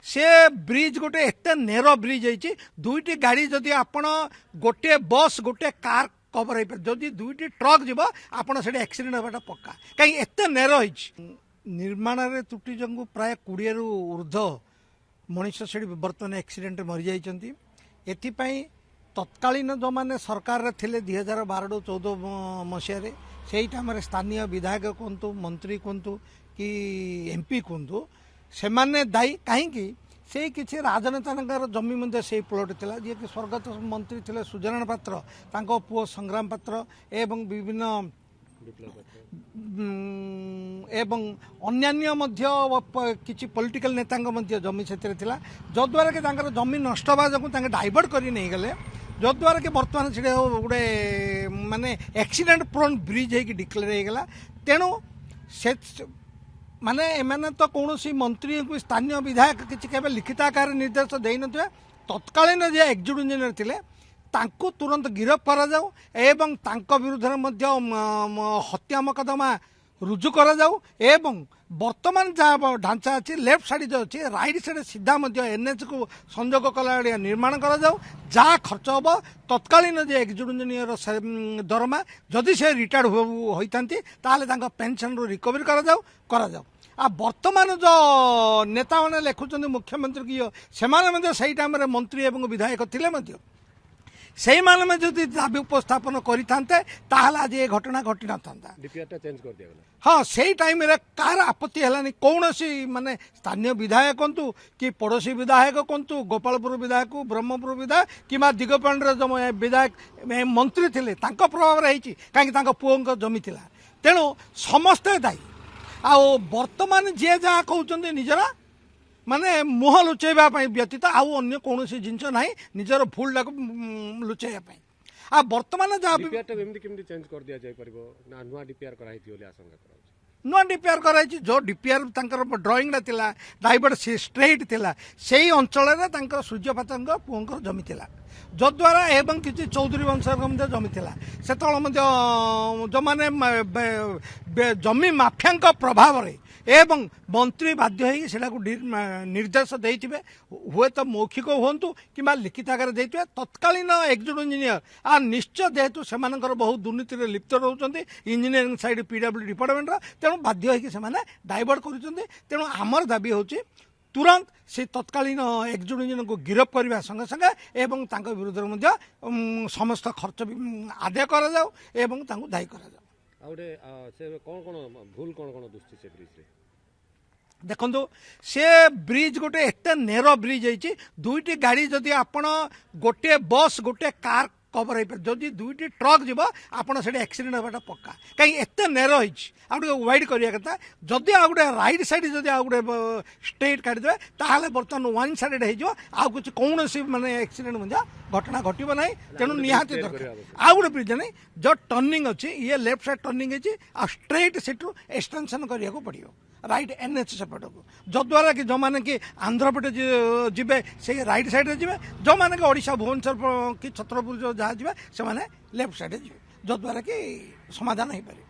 से ब्रिज गोटे एत नेरो ब्रिज है दुईटी गाड़ी जदि आपण गोटे बस गोटे कार कवर हो जदि दुईटी ट्रक जीव आपड़ से एक्सीडेंट होगा पक्का कहीं एत नेरो निर्माण त्रुटि जो प्राय 20 रु ऊर्ध मनीष से बर्तमान एक्सीडेंट मरी जाइए एथिपाई तत्कालीन जो मैंने सरकार थे 2012-14 मसीह से टाइम स्थानीय विधायक कहतु मंत्री कहतु कि एमपी कहतु से माने दायी कहीं से किसी राजनेता जमी मध्य से प्लट था जी कि स्वर्गत मंत्री थे सुजनारायण पात्र तांको पुओ संग्राम पात्र एवं विभिन्न एवं अन्यान्य मध्य किसी पॉलिटिकल नेता जमी से जद्वारा कि जमी नष्ट हवा जो डाइवर्ट कर नहीं गले जद्वारा कि बर्तमान से गोटे माने एक्सीडेंट प्रोन ब्रिज है डिक्लेयर होगा तेणु से माने एमाने तो कौन मंत्री को स्थानीय विधायक किसी के लिखित आकार निर्देश दे न तत्कालीन जे एक्जिक्यूटिव इंजीनियर थे तांको तुरंत गिरफ करा जाऊ एवं तांको विरुद्ध हत्या मकदमा रुजु करा जाऊ एवं वर्तमान जहाँ ढांचा अच्छी लेफ्ट साइड जो अच्छी राइट साइड सीधा एनएच को संजोग कला निर्माण करा जाऊ जहाँ खर्च हम तत्कालीन जे एक्जिक्यूटिव इंजीनियर दरमा जदि से रिटायर्ड होता पेंशन रिकवरी करा जाऊ आ वर्तमान जो नेता मैंने लिखुंट मुख्यमंत्री की से टाइम मंत्री एवं विधायक थे से माने जदि दाबी उपस्थापन करते आज ये घटना घटी न था हाँ से टाइम कार आपत्ति है कौन सी माने स्थानीय विधायक कहतु कि पड़ोशी विधायक कहतु गोपालपुर विधायक ब्रह्मपुर विधायक कि दिगपांडर जो विधायक मंत्री थे प्रभाव रही कहीं पुओं जमी थी तेणु समस्ते दायी वर्तमान जी जहाँ कहते निजरा माने मुह लुचेवा व्यतीत आउ अन्य कौन जिनस ना निजर भूल लुचेवाई आ वर्तमान जहाँ नुआ डीपीआर कराई जो डीपीआर ड्रॉइंग थिला डाइवर्ट स्ट्रेट थिला से अंचल सूर्यपात पुओं जमी थिला जद्वारा एवं किसी चौधरी वंश जमी थिला से जो माने जमी माफिया प्रभाव रे एवं मंत्री बाध्य निर्देश देते हुए तो मौखिक हूँ कि लिखित आकार दे तत्कालीन एक्जिक्यूटिव इंजीनियर आ निश्चय जेहेतु से बहुत दुर्नीति लिप्त रोचे इंजीनियरिंग साइड पीडब्ल्यू डिपार्टमेंट तेणु बाध्य डाइवर्ट कर तेणु आमर दाबी हूँ तुरंत से तत्कालीन एक्जिक्यूटिव इंजीनियर को गिरफ करने संगे संगे एवं विरुद्ध समस्त खर्च आदाय करा जाऊ एवं दायी करा जाऊ देखो से ब्रिज गोटे एत नेरो ब्रिज है दुईटी गाड़ी जदि आपण गोटे बस गोटे कार कवर हो जदि दुईटी ट्रक जीव आपड़ से एक्सीडेंट होगा पक्का कहीं एत नेरो है वाइड करिया कथा जदि आ गोटे राइट साइड जदि आ गोटे स्ट्रेट काटिदे ताहले बर्तमान वन साइड हो आउ कुछ कौन माने एक्सीडेंट घटना घटब ना तेणु निहाती दरकार आ गोटे ब्रिज नहीं जो टर्निंग अच्छी ये लेफ्ट साइड टर्निंग है स्ट्रेट सेठू एक्सटेंशन करिया पड़ो राइट एनएच सेपट को जद्वारा कि जो मैंने कि आंध्रपटे जीवे से राइट साइड जी जो मैंने कि ओडिशा भुवनेश्वर कि छत्रपुर जो जहाँ जी से लेफ्ट साइड जी जद्वारा कि समाधान हो पारे।